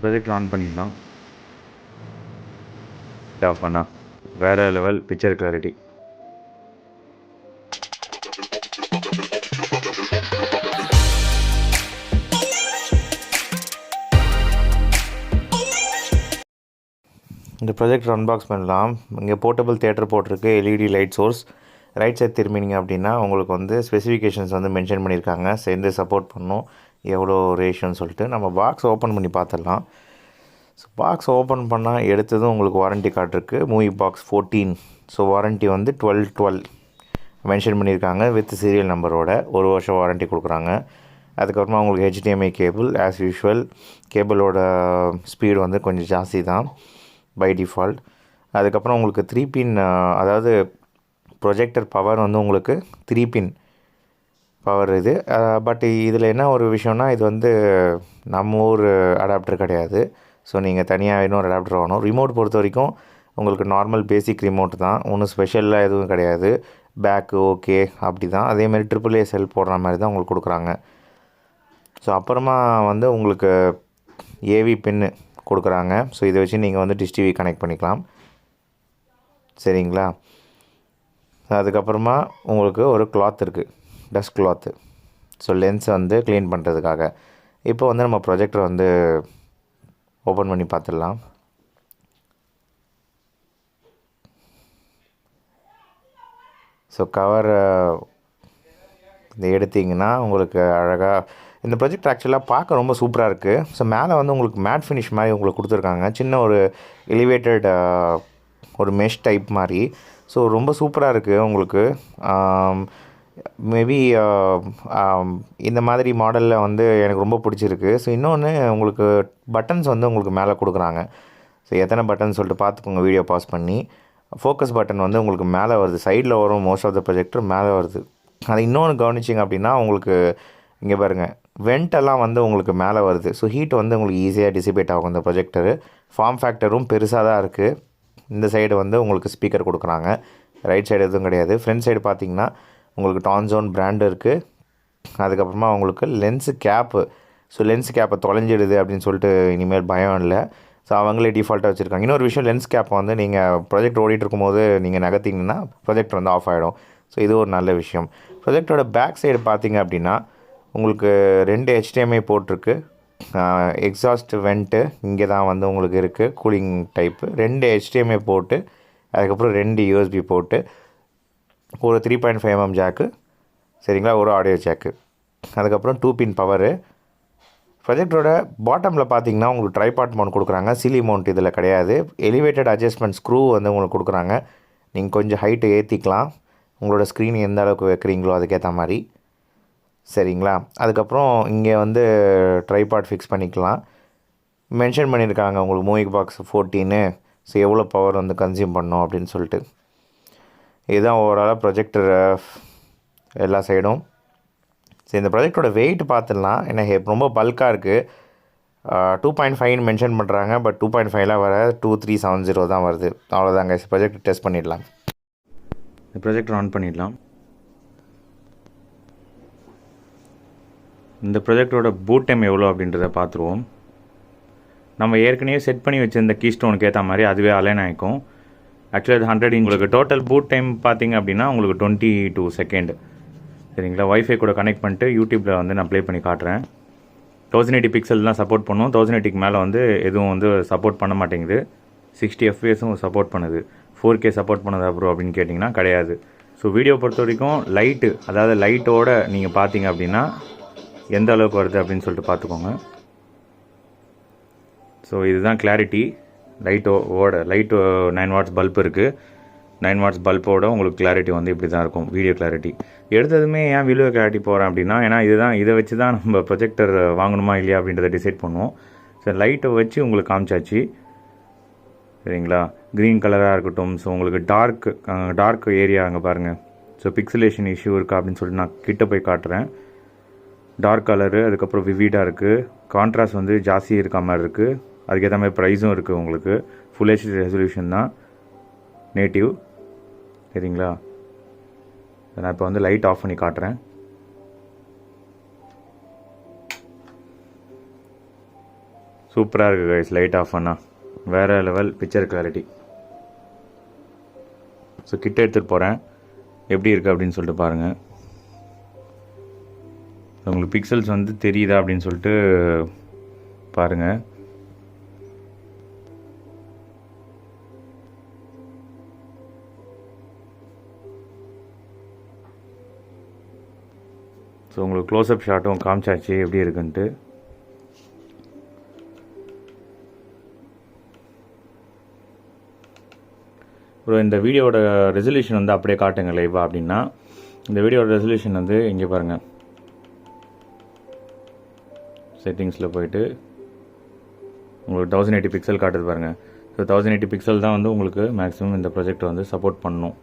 Projector on பண்ணிடலாம். Off பண்ணா வேறு லெவல் பிக்சர் கிளாரிட்டி. இந்த ப்ரொஜெக்டர் அன்பாக்ஸ் பண்ணலாம். இங்கே போர்ட்டபிள் தியேட்டர் போட்டிருக்கு, LED light source. Right side திரும்பினீங்க அப்படின்னா உங்களுக்கு வந்து ஸ்பெசிஃபிகேஷன்ஸ் வந்து மென்ஷன் பண்ணியிருக்காங்க. சேர்ந்து சப்போர்ட் பண்ணணும் எவ்வளோ ரேஷியோன்னு சொல்லிட்டு. நம்ம பாக்ஸ் ஓப்பன் பண்ணி பார்த்துடலாம். ஸோ பாக்ஸ் ஓப்பன் பண்ணால் எடுத்ததும் உங்களுக்கு வாரண்ட்டி கார்டு இருக்குது, மூவி பாக்ஸ் 14. ஸோ வாரண்ட்டி வந்து 12 மென்ஷன் பண்ணியிருக்காங்க வித் சீரியல் நம்பரோட. 1 வருஷம் வாரண்ட்டி கொடுக்குறாங்க. அதுக்கப்புறமா உங்களுக்கு HDMI கேபிள் ஆஸ் யூஷுவல். கேபிளோட ஸ்பீடு வந்து கொஞ்சம் ஜாஸ்தி தான் பை டிஃபால்ட். அதுக்கப்புறம் உங்களுக்கு 3 பின், அதாவது ப்ரொஜெக்டர் பவர் வந்து உங்களுக்கு 3 பின் பவர் இது. பட் இதில் என்ன ஒரு விஷயம்னா, இது வந்து நம்ம ஊர் அடாப்டர் கிடையாது. ஸோ நீங்கள் தனியாக இன்னொரு அடாப்டர் வாங்கணும். ரிமோட் பொறுத்த வரைக்கும் உங்களுக்கு நார்மல் பேசிக் ரிமோட் தான், ஒன்றும் ஸ்பெஷலாக எதுவும் கிடையாது. பேக்கு ஓகே அப்படி தான். அதேமாதிரி AAA செல் போடுற மாதிரி தான் உங்களுக்கு கொடுக்குறாங்க. ஸோ அப்புறமா வந்து உங்களுக்கு ஏவி பின்னு கொடுக்குறாங்க. ஸோ இதை வச்சு நீங்கள் வந்து டிஷ் டிவி கனெக்ட் பண்ணிக்கலாம். சரிங்களா? அதுக்கப்புறமா உங்களுக்கு ஒரு கிளாத் இருக்குது, டஸ்ட் கிளாத்து. ஸோ லென்ஸை வந்து க்ளீன் பண்ணுறதுக்காக. இப்போ வந்து நம்ம ப்ரொஜெக்டர் வந்து ஓப்பன் பண்ணி பார்த்துடலாம். ஸோ கவர் இதை எடுத்திங்கன்னா உங்களுக்கு அழகாக இந்த ப்ரொஜெக்ட் ஆக்சுவலாக பார்க்க ரொம்ப சூப்பராக இருக்குது. ஸோ மேலே வந்து உங்களுக்கு மேட் ஃபினிஷ் மாதிரி உங்களுக்கு கொடுத்துருக்காங்க. சின்ன ஒரு எலிவேட்டட் ஒரு மெஷ் டைப் மாதிரி. ஸோ ரொம்ப சூப்பராக இருக்குது உங்களுக்கு. மேபி இந்த மாதிரி மாடலில் வந்து எனக்கு ரொம்ப பிடிச்சிருக்கு. ஸோ இன்னொன்று உங்களுக்கு பட்டன்ஸ் வந்து உங்களுக்கு மேலே கொடுக்குறாங்க. ஸோ எத்தனை பட்டன் சொல்லிட்டு பார்த்துக்கோங்க வீடியோ பாஸ் பண்ணி. ஃபோக்கஸ் பட்டன் வந்து உங்களுக்கு மேலே வருது, சைடில் வரும். மோஸ்ட் ஆஃப் த ப்ரொஜெக்டர் மேலே வருது. அது இன்னொன்று கவனிச்சிங்க அப்படின்னா உங்களுக்கு இங்கே பாருங்கள், வெண்டெல்லாம் வந்து உங்களுக்கு மேலே வருது. ஸோ ஹீட் வந்து உங்களுக்கு ஈஸியாக டிசிபேட் ஆகும் இந்த ப்ரொஜெக்டரு. ஃபார்ம் ஃபேக்டரும் பெருசாக தான் இருக்குது. இந்த சைடு வந்து உங்களுக்கு ஸ்பீக்கர் கொடுக்குறாங்க. ரைட் சைடு எதுவும் கிடையாது. ஃப்ரண்ட் சைடு பார்த்திங்கன்னா உங்களுக்கு டான்சோன் பிராண்டு இருக்குது. அதுக்கப்புறமா உங்களுக்கு லென்ஸு கேப்பு. ஸோ லென்ஸ் கேப்பை தொலைஞ்சிடுது அப்படின்னு சொல்லிட்டு இனிமேல் பயம் இல்லை. ஸோ அவங்களே டிஃபால்ட்டாக வச்சுருக்காங்க. இன்னொரு விஷயம், லென்ஸ் கேப்பை வந்து நீங்கள் ப்ரொஜெக்ட் ஓடிட்டு இருக்கும்போது நீங்கள் நகர்த்திங்கன்னா ப்ரொஜெக்டர் வந்து ஆஃப் ஆகிடும். ஸோ இது ஒரு நல்ல விஷயம். ப்ரொஜெக்டரோட பேக் சைடு பார்த்திங்க அப்படின்னா உங்களுக்கு 2 HDMI போட்டிருக்கு. எக்ஸாஸ்ட் வெண்ட்டு இங்கே தான் வந்து உங்களுக்கு இருக்குது, கூலிங் டைப்பு. 2 HDMI போட்டு, அதுக்கப்புறம் 2 USB போட்டு, ஒரு 3.5mm ஜாக்கு, சரிங்களா, ஒரு ஆடியோ ஜாக்கு, அதுக்கப்புறம் 2 பின் பவரு. ப்ரொஜெக்டரோட பாட்டமில் பார்த்தீங்கன்னா உங்களுக்கு ட்ரைபாட் மவுண்ட் கொடுக்குறாங்க. சிலி மவுண்ட் இதில் கிடையாது. எலிவேட்டட் அட்ஜஸ்ட்மெண்ட் ஸ்க்ரூ வந்து உங்களுக்கு கொடுக்குறாங்க. நீங்கள் கொஞ்சம் ஹைட்டு ஏற்றிக்கலாம், உங்களோட ஸ்க்ரீன் எந்த அளவுக்கு வைக்கிறீங்களோ அதுக்கேற்ற மாதிரி. சரிங்களா? அதுக்கப்புறம் இங்கே வந்து ட்ரைபாட் ஃபிக்ஸ் பண்ணிக்கலாம். மென்ஷன் பண்ணியிருக்காங்க உங்களுக்கு மூவி பாக்ஸ் 14. ஸோ எவ்வளோ பவர் வந்து கன்சியூம் பண்ணோம் அப்படின்னு சொல்லிட்டு. இதுதான் ஓவராலாக ப்ரொஜெக்டர் எல்லா சைடும். சரி, இந்த ப்ரொஜெக்டரோட வெயிட் பார்த்துடலாம். ஏன்னா ரொம்ப பல்காக இருக்குது. 2.5 மென்ஷன் பண்ணுறாங்க. பட் 2.5லாம் வர 2370 தான் வருது. அவ்வளோதாங்க. ப்ரொஜெக்டர் டெஸ்ட் பண்ணிடலாம். இந்த ப்ரொஜெக்டர் ஆன் பண்ணிடலாம். இந்த ப்ரொஜெக்டரோட பூட் டைம் எவ்வளோ அப்படின்றத பார்த்துருவோம். நம்ம ஏற்கனவே செட் பண்ணி வச்சுருந்த கீ ஸ்டோனுக்கு ஏற்ற மாதிரி அதுவே அலைன் ஆகிக்கும். ஆக்சுவலி அது 100 உங்களுக்கு டோட்டல் பூட் டைம் பார்த்திங்க அப்படின்னா உங்களுக்கு 22 செகண்ட். சரிங்களா? வைஃபை கூட கனெக்ட் பண்ணிட்டு யூடியூப்பில் வந்து நான் ப்ளே பண்ணி காட்டுறேன். 1080 பிக்சல் தான் சப்போர்ட் பண்ணும். 1080க்கு மேலே வந்து எதுவும் வந்து சப்போர்ட் பண்ண மாட்டேங்குது. 60 FPS சப்போர்ட் பண்ணுது. 4K சப்போர்ட் பண்ணுதா ப்ரோ அப்படின்னு கேட்டிங்கன்னா கிடையாது. ஸோ வீடியோ பொறுத்த வரைக்கும் லைட்டு, அதாவது லைட்டோடு நீங்கள் பார்த்தீங்க அப்படின்னா எந்த அளவுக்கு வருது அப்படின்னு சொல்லிட்டு பார்த்துக்கோங்க. ஸோ இதுதான் கிளாரிட்டி. லைட்டோட 9 வாட்ஸ் பல்ப் இருக்குது. 9 வாட்ஸ் பல்போட உங்களுக்கு கிளாரிட்டி வந்து இப்படி தான் இருக்கும், வீடியோ கிளாரிட்டி. எடுத்ததுமே ஏன் வீடியோ கிளாரிட்டி போகிறேன் அப்படின்னா, ஏன்னா இதை வச்சு தான் நம்ம ப்ரொஜெக்டர் வாங்கணுமா இல்லையா அப்படின்றத டிசைட் பண்ணுவோம். ஸோ லைட்டை வச்சு உங்களுக்கு காமிச்சாச்சு. சரிங்களா? க்ரீன் கலராக இருக்கட்டும். ஸோ உங்களுக்கு டார்க் ஏரியா அங்கே பாருங்கள். ஸோ பிக்சலேஷன் இஷ்யூ இருக்கா அப்படின்னு சொல்லிட்டு நான் கிட்ட போய் காட்டுறேன். டார்க் கலரு, அதுக்கப்புறம் விவிடாக இருக்குது. கான்ட்ராஸ்ட் வந்து ஜாஸ்தி இருக்க மாதிரி இருக்குது. அதுக்கேற்ற மாதிரி ப்ரைஸும் இருக்குது உங்களுக்கு. ஃபுல் HD ரெசல்யூஷன் தான், நேட்டிவ். சரிங்களா? நான் இப்போ வந்து லைட் ஆஃப் பண்ணி காட்டுறேன். சூப்பராக இருக்குது கைஸ். லைட் ஆஃப் பண்ணால் வேறு லெவல் பிக்சர் கிளாரிட்டி. ஸோ கிட்ட எடுத்துகிட்டு போகிறேன், எப்படி இருக்குது அப்படின்னு சொல்லிட்டு பாருங்கள். உங்களுக்கு பிக்சல்ஸ் வந்து தெரியுதா அப்படின்னு சொல்லிட்டு பாருங்கள். ஸோ உங்களுக்கு க்ளோஸ்அப் ஷாட்டும் காமிச்சாச்சு எப்படி இருக்குன்ட்டு. அப்புறம் இந்த வீடியோட ரெசல்யூஷன் வந்து அப்படியே காட்டுங்க லைவாக அப்படின்னா. இந்த வீடியோட ரெசல்யூஷன் வந்து இங்கே பாருங்கள், செட்டிங்ஸில் போயிட்டு உங்களுக்கு 1080 பிக்சல் காட்டுது பாருங்கள். ஸோ 1080 பிக்சல் தான் வந்து உங்களுக்கு மேக்ஸிமம் இந்த ப்ராஜெக்ட் வந்து சப்போர்ட் பண்ணணும்.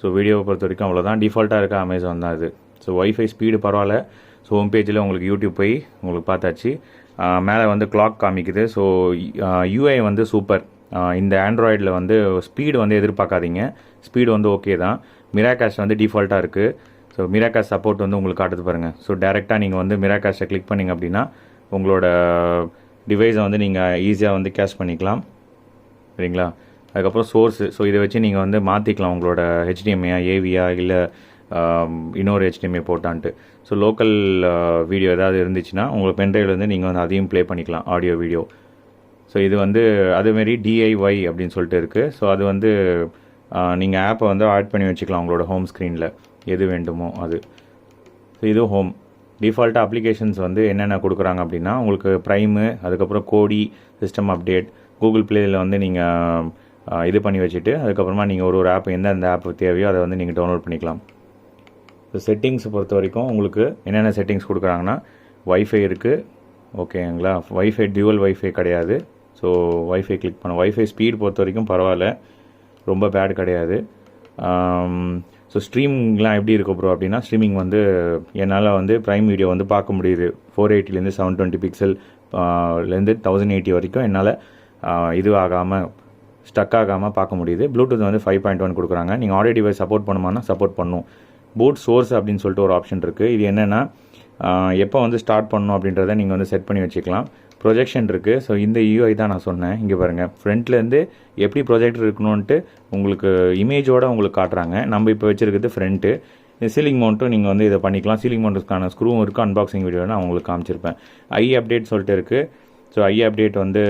ஸோ வீடியோவை பொறுத்த வரைக்கும் அவ்வளோதான். டிஃபால்ட்டாக இருக்க அமேசான் தான் இது. ஸோ ஒய்ஃபை ஸ்பீடு பரவாயில்ல. ஸோ ஹோம் பேஜில் உங்களுக்கு யூடியூப் போய் உங்களுக்கு பார்த்தாச்சு. மேலே வந்து கிளாக் காமிக்குது. ஸோ யூஐ வந்து சூப்பர். இந்த ஆண்ட்ராய்டில் வந்து ஸ்பீடு வந்து எதிர்பார்க்காதீங்க, ஸ்பீடு வந்து ஓகே தான். மிராகாஸ்ட் வந்து டிஃபால்ட்டாக இருக்குது. ஸோ மிராகாஸ்ட் சப்போர்ட் வந்து உங்களுக்கு காட்டுது பாருங்கள். ஸோ டேரெக்டாக நீங்கள் வந்து மிராகாஸ்ட்டை கிளிக் பண்ணிங்க அப்படின்னா உங்களோட டிவைஸை வந்து நீங்கள் ஈஸியாக வந்து கேஷ் பண்ணிக்கலாம், சரிங்களா. அதுக்கப்புறம் சோர்ஸு. ஸோ இதை வச்சு நீங்கள் வந்து மாற்றிக்கலாம் உங்களோட ஹெச்டிஎம்ஐயா ஏவியா இல்லை இன்னொரு ஹெச்டிஎம்ஐ போட்டான்ட்டு. ஸோ லோக்கல் வீடியோ ஏதாவது இருந்துச்சுன்னா உங்களுக்கு பென்ட்ரைவில் வந்து நீங்கள் வந்து அதையும் ப்ளே பண்ணிக்கலாம், ஆடியோ வீடியோ. ஸோ இது வந்து அதேமாரி டிஐஒய் அப்படின்னு சொல்லிட்டு இருக்குது. ஸோ அது வந்து நீங்கள் ஆப்பை வந்து ஆட் பண்ணி வச்சுக்கலாம் உங்களோட ஹோம் ஸ்க்ரீனில் எது வேண்டுமோ அது. ஸோ இது ஹோம். டிஃபால்ட்டாக அப்ளிகேஷன்ஸ் வந்து என்னென்ன கொடுக்குறாங்க அப்படின்னா உங்களுக்கு ப்ரைமு, அதுக்கப்புறம் கோடி, சிஸ்டம் அப்டேட், கூகுள் ப்ளேயில் வந்து நீங்கள் இது பண்ணி வச்சுட்டு அதுக்கப்புறமா நீங்கள் ஒரு ஆப் எந்தெந்த ஆப் தேவையோ அதை வந்து நீங்கள் டவுன்லோட் பண்ணிக்கலாம். ஸோ செட்டிங்ஸ் பொறுத்த வரைக்கும் உங்களுக்கு என்னென்ன செட்டிங்ஸ் கொடுக்குறாங்கன்னா வைஃபை இருக்குது, ஓகேங்களா. வைஃபை டியூவல் வைஃபை கிடையாது. ஸோ வைஃபை கிளிக் பண்ண வைஃபை ஸ்பீட் பொறுத்த வரைக்கும் பரவாயில்ல, ரொம்ப பேட் கிடையாது. ஸோ ஸ்ட்ரீமிங்லாம் எப்படி இருக்கும் ப்ரோ அப்படின்னா, ஸ்ட்ரீமிங் வந்து என்னால் வந்து ப்ரைம் வீடியோ வந்து பார்க்க முடியுது 480 720 பிக்சல்லேருந்து 1080 வரைக்கும் என்னால் இது ஆகாமல் ஸ்டக் ஆகாமல் பார்க்க முடியுது. ப்ளூடூத் வந்து 5.1 கொடுக்குறாங்க. நீங்கள் ஆடியோ டிவைஸ் சப்போர்ட் பண்ணுமானா சப்போர்ட் பண்ணும். பூட் சோர்ஸ் அப்படின்னு சொல்லிட்டு ஒரு ஆப்ஷன் இருக்குது. இது என்னென்னா எப்போ வந்து ஸ்டார்ட் பண்ணணும் அப்படின்றத நீங்கள் வந்து செட் பண்ணி வச்சுக்கலாம். ப்ரொஜெக்ஷன் இருக்குது. ஸோ இந்த யூஐ தான் நான் சொன்னேன். இங்கே பாருங்கள், ஃப்ரண்ட்லேருந்து எப்படி ப்ரொஜெக்டர் இருக்கணும்ன்ட்டு உங்களுக்கு இமேஜோடு உங்களுக்கு காட்டுறாங்க. நம்ம இப்போ வச்சுருக்கிறது ஃப்ரண்ட்டு. சீலிங் மவுண்ட்டும் நீங்கள் வந்து இதை பண்ணிக்கலாம். சீலிங் மவுண்ட்டுக்கான ஸ்க்ரூவும் இருக்குது. அன்பாக்சிங் வீடியோ நான் உங்களுக்கு காமிச்சிருப்பேன். ஐ அப்டேட் சொல்லிட்டு இருக்குது. ஸோ ஐ அப்டேட் வந்து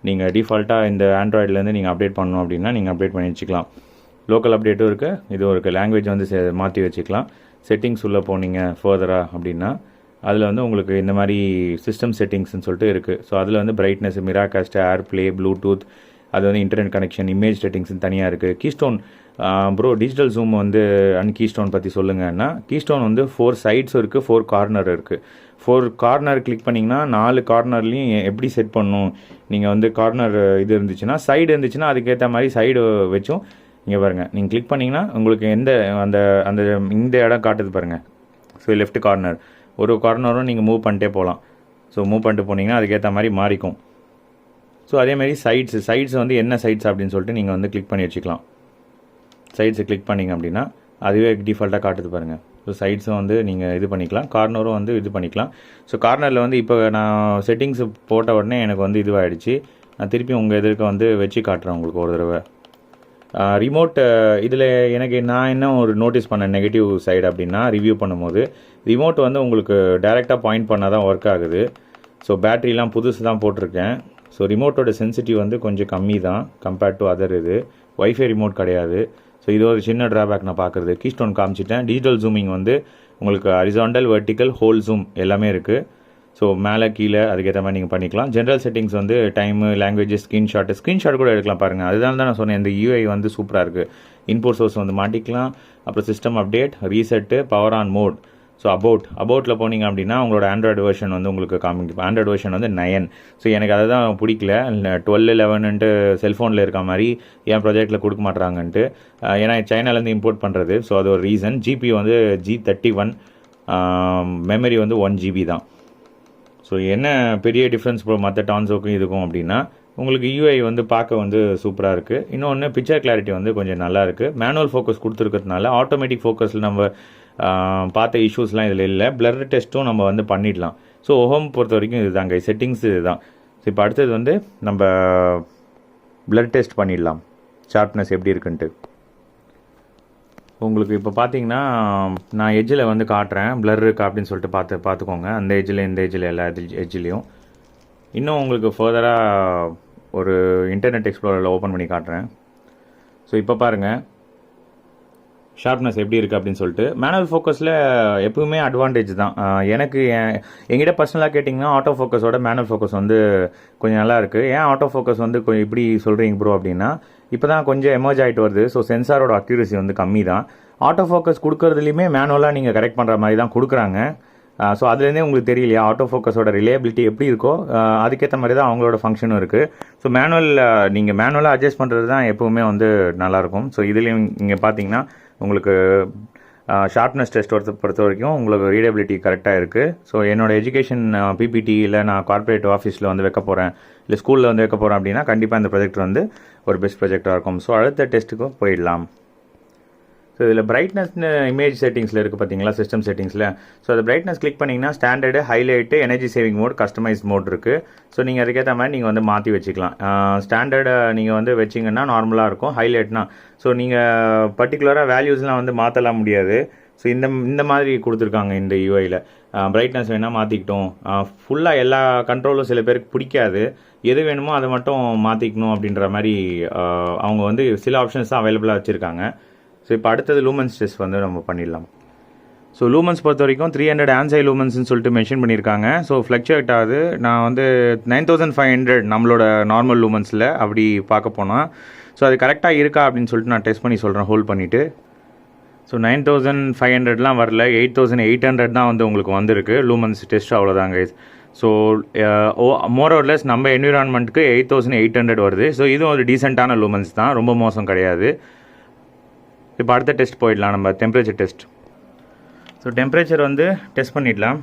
நீங்கள் டிஃபால்ட்டாக இந்த ஆண்ட்ராய்ட்லேருந்து நீங்கள் அப்டேட் பண்ணணும் அப்படின்னா நீங்கள் அப்டேட் பண்ணி வச்சுக்கலாம். லோக்கல் அப்டேட்டும் இருக்குது, இதுவும் இருக்குது. லாங்குவேஜ் வந்து மாற்றி வச்சுக்கலாம். செட்டிங்ஸ் உள்ளே போனீங்க ஃபர்தராக அப்படின்னா அதில் வந்து உங்களுக்கு இந்த மாதிரி சிஸ்டம் செட்டிங்ஸ்னு சொல்லிட்டு இருக்குது. ஸோ அதில் வந்து பிரைட்னஸ், மிராகாஸ்ட், ஏர்ப்ளே, ப்ளூடூத், அது வந்து இன்டர்நெட் கனெக்ஷன், இமேஜ் செட்டிங்ஸ்னு தனியாக இருக்குது. கீஸ்டோன் ப்ரோ டிஜிட்டல் ஜூம் வந்து கீஸ்டோன் பற்றி சொல்லுங்கன்னா, கீஸ்டோன் வந்து 4 சைட்ஸும் இருக்குது, 4 கார்னர் இருக்குது. 4 கார்னர் கிளிக் பண்ணிங்கன்னா 4 கார்னர்லையும் எப்படி செட் பண்ணணும், நீங்கள் வந்து கார்னர் இது இருந்துச்சுன்னா சைடு இருந்துச்சுன்னா அதுக்கேற்ற மாதிரி சைடு வச்சும் இங்கே பாருங்கள் நீங்கள் கிளிக் பண்ணிங்கன்னா உங்களுக்கு எந்த அந்த அந்த இந்த இடம் காட்டுது பாருங்கள். ஸோ லெஃப்ட் கார்னர் ஒரு கார்னரும் நீங்கள் மூவ் பண்ணிட்டே போகலாம். ஸோ மூவ் பண்ணிட்டு போனீங்கன்னா அதுக்கேற்ற மாதிரி மாறிக்கும். ஸோ அதேமாதிரி சைட்ஸ் வந்து என்ன சைட்ஸ் அப்படின்னு சொல்லிட்டு நீங்கள் வந்து கிளிக் பண்ணி வச்சுக்கலாம். சைட்ஸை கிளிக் பண்ணிங்க அப்படின்னா அதுவே டிஃபால்ட்டாக காட்டுது பாருங்கள். ஸோ சைட்ஸும் வந்து நீங்கள் இது பண்ணிக்கலாம், கார்னரும் வந்து இது பண்ணிக்கலாம். ஸோ கார்னரில் வந்து இப்போ நான் செட்டிங்ஸ் போட்ட உடனே எனக்கு வந்து இதுவாகிடுச்சு. நான் திருப்பி உங்கள் எதிர்க்க வந்து வச்சு காட்டுறேன் உங்களுக்கு ஒரு தடவை. ரிமோட் இதில் எனக்கு நான் என்ன ஒரு நோட்டீஸ் பண்ண நெகட்டிவ் சைடு அப்படின்னா, ரிவ்யூ பண்ணும்போது ரிமோட் வந்து உங்களுக்கு டைரெக்டாக பாயிண்ட் பண்ணால் தான் ஒர்க் ஆகுது. ஸோ பேட்டரிலாம் புதுசு தான் போட்டிருக்கேன். ஸோ ரிமோட்டோட சென்சிட்டிவ் வந்து கொஞ்சம் கம்மி தான் கம்பேர்ட் டு அதர். இது வைஃபை ரிமோட் கிடையாது. ஸோ இது ஒரு சின்ன ட்ராபேக் நான் பார்க்குறது. கீஸ்டோன் காமிச்சிட்டேன். டிஜிட்டல் ஜூமிங் வந்து உங்களுக்கு ஹரிசாண்டல், வெர்டிக்கல், ஹோல் ஜூம் எல்லாமே இருக்குது. ஸோ மேலே கீழே அதுக்கேற்ற மாதிரி நீங்கள் பண்ணிக்கலாம். ஜென்ரல் செட்டிங்ஸ் வந்து டைமு, லாங்குவேஜ், ஸ்க்ரீன்ஷாட் கூட எடுக்கலாம் பாருங்கள். அதுதான் தான் நான் சொன்னேன், இந்த யூஐ வந்து சூப்பராக இருக்குது. இன்புட் சோர்ஸ் வந்து மாட்டிக்கலாம். அப்புறம் system update, reset, power on mode. So அபவுட்டில் போனீங்க அப்படின்னா உங்களோட ஆண்ட்ராய்டு வெர்ஷன் வந்து உங்களுக்கு காமிக்கும். ஆண்ட்ராய்டு வெர்ஷன் வந்து 9. ஸோ எனக்கு அதை தான் பிடிக்கல. 12, 11ன்ட்டு செல்ஃபோனில் இருக்க மாதிரி என் ப்ராஜெக்டில் கொடுக்க மாட்றாங்கன்ட்டு. ஏன்னா சைனாலேருந்து இம்போர்ட் பண்ணுறது. ஸோ அது ஒரு ரீசன். ஜிபி வந்து G31, மெமரி வந்து 1 GB தான். ஸோ என்ன பெரிய டிஃப்ரென்ஸ் இப்போ மற்ற டான்ஸோக்கும் இதுக்கும் அப்படின்னா, உங்களுக்கு யூஐ வந்து பார்க்க வந்து சூப்பராக இருக்குது. இன்னொன்று பிக்சர் கிளாரிட்டி வந்து கொஞ்சம் நல்லா இருக்குது. மேனுவல் ஃபோக்கஸ் கொடுத்துருக்கிறதுனால ஆட்டோமேட்டிக் ஃபோக்கஸில் நம்ம பார்த்த இஷ்யூஸ்லாம் இதில் இல்லை. பிளர் டெஸ்ட்டும் நம்ம வந்து பண்ணிடலாம். ஸோ ஹோம் பொறுத்த வரைக்கும் இதுதாங்க, செட்டிங்ஸ் இதுதான். ஸோ இப்போ அடுத்தது வந்து நம்ம பிளர் டெஸ்ட் பண்ணிடலாம், ஷார்ப்னஸ் எப்படி இருக்குன்ட்டு. உங்களுக்கு இப்போ பார்த்தீங்கன்னா நான் எட்ஜில் வந்து காட்டுறேன், பிளர் இருக்கா அப்படின்னு சொல்லிட்டு பார்த்துக்கோங்க. அந்த எட்ஜில் இந்த எட்ஜில் எல்லா எட்ஜிலையும். இன்னும் உங்களுக்கு ஃபர்தராக ஒரு இன்டர்நெட் எக்ஸ்ப்ளோரரில் ஓப்பன் பண்ணி காட்டுறேன். ஸோ இப்போ பாருங்கள் ஷார்ப்னஸ் எப்படி இருக்குது அப்படின்னு சொல்லிட்டு. மேனுவல் ஃபோக்கஸில் எப்பவுமே அட்வான்டேஜ் தான். எனக்கு என்கிட்ட பர்சனலாக கேட்டிங்கன்னா ஆட்டோ ஃபோக்கஸோட மேனுவல் ஃபோக்கஸ் வந்து கொஞ்சம் நல்லா இருக்குது. ஏன் ஆட்டோ ஃபோக்கஸ் வந்து கொஞ்சம் இப்படி சொல்கிறீங்க ப்ரோ அப்படின்னா, இப்போ தான் கொஞ்சம் எமர்ஜ் ஆகிட்டு வருது. ஸோ சென்சாரோட அக்யூரசி வந்து கம்மி தான். ஆட்டோ ஃபோக்கஸ் கொடுக்குறதுலையுமே மேனுவலாக நீங்கள் கரெக்ட் பண்ணுற மாதிரி தான் கொடுக்குறாங்க. ஸோ அதுலேருந்தே உங்களுக்கு தெரியலையா ஆட்டோ ஃபோக்கஸோட ரிலேபிலிட்டி எப்படி இருக்கோ அதுக்கேற்ற மாதிரி தான் அவங்களோட ஃபங்க்ஷனும் இருக்குது. ஸோ நீங்கள் மேனுவலாக அட்ஜஸ்ட் பண்ணுறது தான் எப்போவுமே வந்து நல்லாயிருக்கும். ஸோ இதுலேயும் நீங்கள் பார்த்தீங்கன்னா உங்களுக்கு ஷார்ப்னஸ் டெஸ்ட் பொறுத்த வரைக்கும் உங்களுக்கு ரீடபிலிட்டி கரெக்டாக இருக்குது. ஸோ என்னோடய எஜுகேஷன் பிபிடி இல்லை நான் கார்ப்பரேட் ஆஃபீஸில் வந்து வைக்க போகிறேன், இல்லை ஸ்கூலில் வந்து வைக்க போகிறேன் அப்படின்னா கண்டிப்பாக இந்த ப்ராஜெக்ட் வந்து ஒரு பெஸ்ட் ப்ராஜெக்டாக இருக்கும். ஸோ அடுத்த டெஸ்ட்டுக்கும் போயிடலாம். ஸோ இதில் பிரைட்னஸ்னு இமேஜ் செட்டிங்ஸில் இருக்குது பார்த்தீங்களா, சிஸ்டம் செட்டிங்ஸில். ஸோ அது பிரைட்னஸ் கிளிக் பண்ணிங்கன்னா standard, highlight, energy saving mode, customise mode இருக்குது. ஸோ நீங்கள் அதுக்கேற்ற மாதிரி நீங்கள் வந்து மாற்றி வச்சுக்கலாம். ஸ்டாண்டர்டை நீங்கள் வந்து வச்சிங்கன்னா நார்மலாக இருக்கும். ஹைலைட்னா ஸோ நீங்கள் பர்டிகுலராக வேல்யூஸ்லாம் வந்து மாற்றலாம் முடியாது. ஸோ இந்த மாதிரி கொடுத்துருக்காங்க இந்த யூஐயில். பிரைட்னஸ் வேணால் மாற்றிக்கிட்டோம். ஃபுல்லாக எல்லா கண்ட்ரோலும் சில பேருக்கு பிடிக்காது. எது வேணுமோ அதை மட்டும் மாற்றிக்கணும் அப்படின்ற மாதிரி அவங்க வந்து சில ஆப்ஷன்ஸ் தான் அவைலபிளாக வச்சுருக்காங்க. ஸோ இப்போ அடுத்தது லூமன்ஸ் டெஸ்ட் வந்து நம்ம பண்ணிடலாம். ஸோ லூமன்ஸ் பொறுத்த வரைக்கும் 300 ஆன்சை லூமன்ஸ்னு சொல்லிட்டு மென்ஷன் பண்ணியிருக்காங்க. ஸோ ஃப்ளக்சுவேட் ஆகுது. நான் வந்து 9500 நம்மளோட நார்மல் லூமன்ஸில் அப்படி பார்க்க போனால். ஸோ அது கரெக்டாக இருக்கா அப்படின்னு சொல்லிட்டு நான் டெஸ்ட் பண்ணி சொல்கிறேன் ஹோல்ட் பண்ணிவிட்டு. ஸோ 9500 வரல, 8800 தான் வந்து உங்களுக்கு வந்திருக்கு லூமன்ஸ் டெஸ்ட். அவ்வளோதாங்க. ஸோ மோரோர்லெஸ் நம்ம என்விரான்மெண்ட்டுக்கு 8800 வருது. ஸோ இதுவும் ஒரு டீசெண்டான லூமன்ஸ் தான், ரொம்ப மோசம் கிடையாது. இப்போ அடுத்த டெஸ்ட் போயிடலாம், நம்ம டெம்பரேச்சர் டெஸ்ட். ஸோ டெம்பரேச்சர் வந்து டெஸ்ட் பண்ணிடலாம்.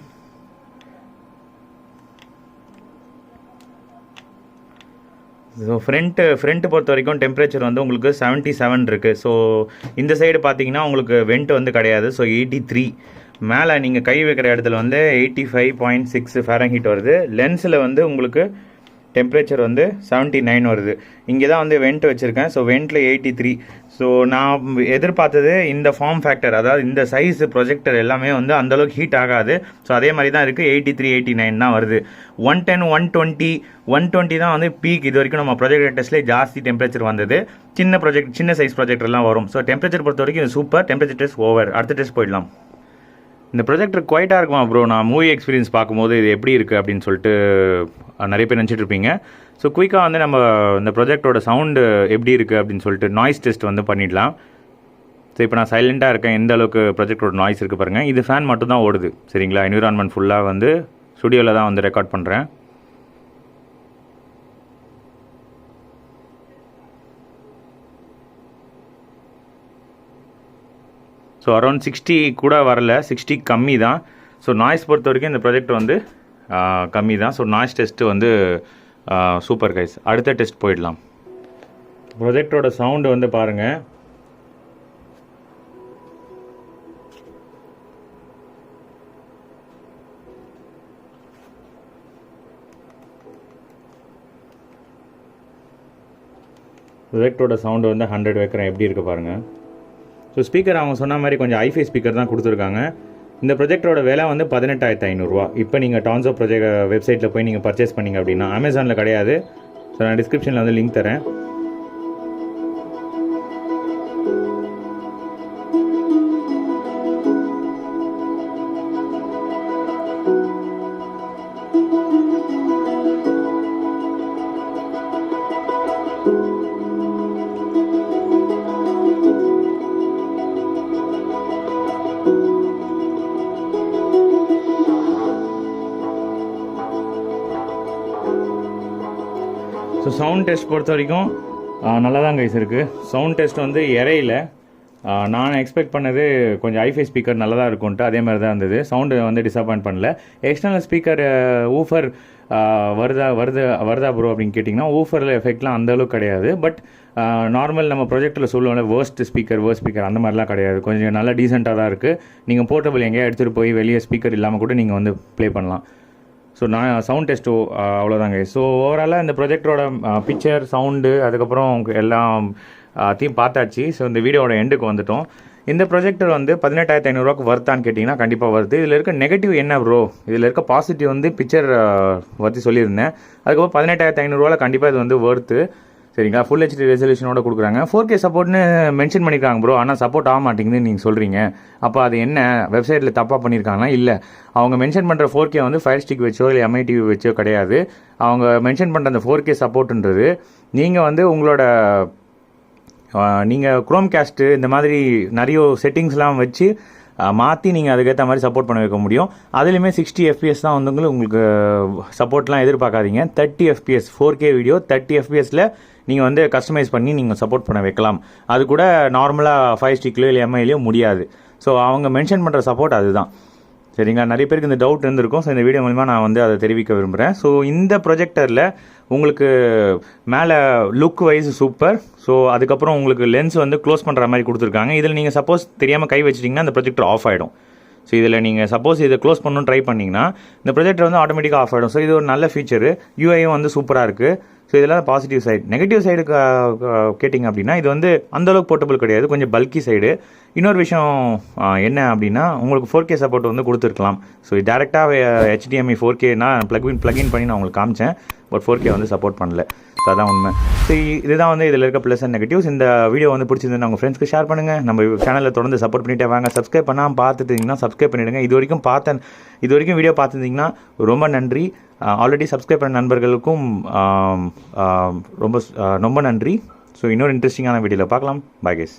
ஸோ ஃப்ரண்ட்டு பொறுத்த வரைக்கும் டெம்பரேச்சர் வந்து உங்களுக்கு 77 இருக்குது. ஸோ இந்த சைடு பார்த்தீங்கன்னா உங்களுக்கு வெண்ட் வந்து கிடையாது. ஸோ 83. மேலே நீங்கள் கை வைக்கிற இடத்துல வந்து 85.6 ஃபாரன்ஹீட் வருது. லென்ஸில் வந்து உங்களுக்கு டெம்பரேச்சர் வந்து 79 வருது. இங்கே தான் வந்து வெண்ட் வச்சுருக்கேன். ஸோ வெண்ட்டில் 83. ஸோ நான் எதிர்பார்த்தது இந்த ஃபார்ம் ஃபேக்டர், அதாவது இந்த சைஸ் ப்ரொஜெக்டர் எல்லாமே வந்து அந்தளவுக்கு ஹீட் ஆகாது. ஸோ அதே மாதிரி தான் இருக்குது. 83, 89 தான் வருது. 110, 120 தான் வந்து பீக். இது வரைக்கும் நம்ம ப்ரொஜெக்டர் டெஸ்ட்லேயே ஜாஸ்தி டெம்பரேச்சர் வந்தது. சின்ன சைஸ் ப்ரொஜெக்டர்லாம் வரும். ஸோ டெம்பரேச்சர் பொறுத்த வரைக்கும் இது சூப்பர். Temperature test over. அடுத்த டெஸ்ட் போயிடலாம். இந்த ப்ரொஜெக்டர் குவைட்டாக இருக்குமா ப்ரோ, நான் மூவி எக்ஸ்பீரியன்ஸ் பார்க்கும்போது இது எப்படி இருக்குது அப்படின்னு சொல்லிட்டு நிறைய பேர் நினச்சிட்டு இருப்பீங்க. ஸோ குயிக்காக வந்து நம்ம இந்த ப்ரொஜெக்டரோட சவுண்டு எப்படி இருக்குது அப்படின்னு சொல்லிட்டு நாய்ஸ் டெஸ்ட் வந்து பண்ணிடலாம். ஸோ இப்போ நான் சைலண்ட்டாக இருக்கேன், எந்த அளவுக்கு ப்ரொஜெக்டரோட நாய்ஸ் இருக்குது பாருங்கள். இது ஃபேன் மட்டும் தான் ஓடுது, சரிங்களா. என்விரான்மெண்ட் ஃபுல்லாக வந்து ஸ்டுடியோவில் தான் வந்து ரெக்கார்ட் பண்ணுறேன். ஸோ அரௌண்ட் 60 கூட வரல, 60 கம்மி தான். ஸோ நாய்ஸ் பொறுத்த வரைக்கும் இந்த ப்ராஜெக்ட் வந்து கம்மி தான். ஸோ நாய்ஸ் டெஸ்ட்டு வந்து சூப்பர் கைஸ். அடுத்த டெஸ்ட் போயிடலாம். ப்ரொஜெக்டரோட சவுண்டு வந்து பாருங்கள். ப்ரொஜெக்டரோட சவுண்டு வந்து 100 வைக்கிறேன், எப்படி இருக்குது பாருங்கள். ஸோ ஸ்பீக்கர் அவங்க சொன்ன மாதிரி கொஞ்சம் ஐஃபை ஸ்பீக்கர் தான் கொடுத்துருக்காங்க. இந்த ப்ரொஜெக்டரோட விலை வந்து 18,500 இப்போ நீங்கள் டான்ஸோ வெப்சைட்டில் போய் நீங்கள் பர்ச்சேஸ் பண்ணிங்க அப்படின்னா, அமேசானில் கிடையாது. ஸோ நான் டிஸ்கிரிப்ஷனில் வந்து லிங்க் தரேன். ஸோ சவுண்ட் டெஸ்ட் பொறுத்த வரைக்கும் நல்லா தான் கைஸ் இருக்குது. சவுண்ட் டெஸ்ட் வந்து இறையில நான் எக்ஸ்பெக்ட் பண்ணது கொஞ்சம் ஐஃபை ஸ்பீக்கர் நல்லா தான் இருக்கும்ன்ட்டு, அதே மாதிரி தான் இருந்தது. சவுண்டு வந்து டிசப்பாயிண்ட் பண்ணல. எக்ஸ்டர்னல் ஸ்பீக்கர் ஊஃபர் வருதா ப்ரோ அப்படின்னு கேட்டிங்கன்னா ஊஃபரில் எஃபெக்ட்லாம் அந்தளவுக்கு கிடையாது. பட் நார்மல் நம்ம ப்ரொஜெக்டில் சொல்லுவோம்ல வேர்ஸ்ட் ஸ்பீக்கர் அந்த மாதிரிலாம் கிடையாது. கொஞ்சம் நல்லா டீசெண்டாக தான் இருக்குது. நீங்கள் போர்ட்டபிள் எங்கேயா எடுத்துகிட்டு போய் வெளியே ஸ்பீக்கர் இல்லாமல் கூட நீங்கள் வந்து ப்ளே பண்ணலாம். ஸோ நான் சவுண்ட் டெஸ்ட்டோ அவ்வளோதாங்க. ஸோ ஓவராலாக இந்த ப்ரொஜெக்டரோட பிக்சர் சவுண்டு அதுக்கப்புறம் எல்லாம் பார்த்தாச்சு. ஸோ இந்த வீடியோட எண்டுக்கு வந்துட்டோம். இந்த ப்ரொஜெக்டர் வந்து 18,500 வர்த்தான்னு கேட்டிங்கன்னா கண்டிப்பாக வருது. இதில் இருக்க நெகட்டிவ் என்ன ப்ரோ, இதில் இருக்க பாசிட்டிவ் வந்து பிக்சர் பற்றி சொல்லியிருந்தேன். அதுக்கப்புறம் 18,500 கண்டிப்பாக இது வந்து வர்த்து. சரிங்களா, ஃபுல் ஹெச்டி ரெசல்யூஷனோட கொடுக்குறாங்க. 4K சப்போர்ட்னு மென்ஷன் பண்ணியிருக்காங்க ப்ரோ, ஆனால் சப்போர்ட் ஆக மாட்டேங்குதுன்னு நீங்கள் சொல்கிறீங்க. அப்போ அது என்ன வெப்சைட்டில் தப்பாக பண்ணியிருக்காங்கன்னா, இல்லை அவங்க மென்ஷன் பண்ணுற 4K வந்து ஃபயர் ஸ்டிக் வச்சோ இல்லை MI TV வச்சோ கிடையாது. அவங்க மென்ஷன் பண்ணுற அந்த 4K சப்போர்ட்டுன்றது நீங்கள் வந்து உங்களோட நீங்கள் குரோம் கேஸ்ட்டு இந்த மாதிரி நிறைய செட்டிங்ஸ்லாம் வச்சு மாற்றி நீங்கள் அதுக்கேற்ற மாதிரி சப்போர்ட் பண்ண வைக்க முடியும். அதுலேயுமே 60 FPS தான் வந்து உங்களுக்கு சப்போர்ட்லாம் எதிர்பார்க்காதீங்க. 30 FPS 4K வீடியோ 30 FPSல நீங்கள் வந்து கஸ்டமைஸ் பண்ணி நீங்கள் சப்போர்ட் பண்ண வைக்கலாம். அது கூட நார்மலாக ஃபயர் ஸ்டிக்லையோ இல்லை MIலையோ முடியாது. ஸோ அவங்க மென்ஷன் பண்ணுற சப்போர்ட் அதுதான். சரிங்களா, நிறைய பேருக்கு இந்த டவுட் இருந்திருக்கும். ஸோ இந்த வீடியோ மூலமாக நான் வந்து அதை தெரிவிக்க விரும்புகிறேன். ஸோ இந்த ப்ரொஜெக்டரில் உங்களுக்கு மேலே லுக் வைஸ் சூப்பர். ஸோ அதுக்கப்புறம் உங்களுக்கு லென்ஸ் வந்து க்ளோஸ் பண்ணுற மாதிரி கொடுத்துருக்காங்க. இதில் நீங்கள் சப்போஸ் தெரியாமல் கை வச்சிட்டிங்கன்னா அந்த ப்ரொஜெக்டர் ஆஃப் ஆகிடும். ஸோ இதில் நீங்கள் சப்போஸ் இதை க்ளோஸ் பண்ணணும்னு ட்ரை பண்ணிங்கன்னா இந்த ப்ரொஜெக்டர் வந்து ஆட்டோமேட்டிக்காக ஆஃப் ஆகிடும். ஸோ இது ஒரு நல்ல ஃபீச்சரு. யூஐயும் வந்து சூப்பராக இருக்குது. ஸோ இதெல்லாம் பாசிட்டிவ் சைடு. நெகட்டிவ் சைடு கேட்டிங்க அப்படின்னா இது வந்து அந்தளவுக்கு போர்ட்டபிள் கிடையாது, கொஞ்சம் பல்கி சைடு. இன்னொரு விஷயம் என்ன அப்படின்னா உங்களுக்கு 4K சப்போர்ட் வந்து கொடுத்துருக்கலாம். ஸோ டேரெக்டாக HDMI 4K நான் ப்ளக்இன் பண்ணி நான் உங்களுக்கு காமிச்சேன். பட் 4K வந்து சப்போர்ட் பண்ணல. ஸோ அதான் உண்மை. ஸோ இதுதான் வந்து இதில் இருக்க ப்ளஸ் அண்ட் நெகட்டிவ்ஸ். இந்த வீடியோ வந்து பிடிச்சிருந்தா உங்கள் ஃப்ரெண்ட்ஸ்க்கு ஷேர் பண்ணுங்கள். நம்ம சேனலில் தொடர்ந்து சப்போர்ட் பண்ணிட்டே வாங்க. சப்ஸ்கிரைப் பண்ணாமல் பார்த்துட்டிங்கன்னா சப்ஸ்கிரைப் பண்ணிவிடுங்க. இது வரைக்கும் வீடியோ பார்த்துருந்தீங்கன்னா ரொம்ப நன்றி. ஆல்ரெடி சப்ஸ்கிரைப் பண்ண நண்பர்களுக்கும் ரொம்ப நன்றி. ஸோ இன்னொரு இன்ட்ரெஸ்டிங்கான வீடியோவில் பார்க்கலாம். Bye guys.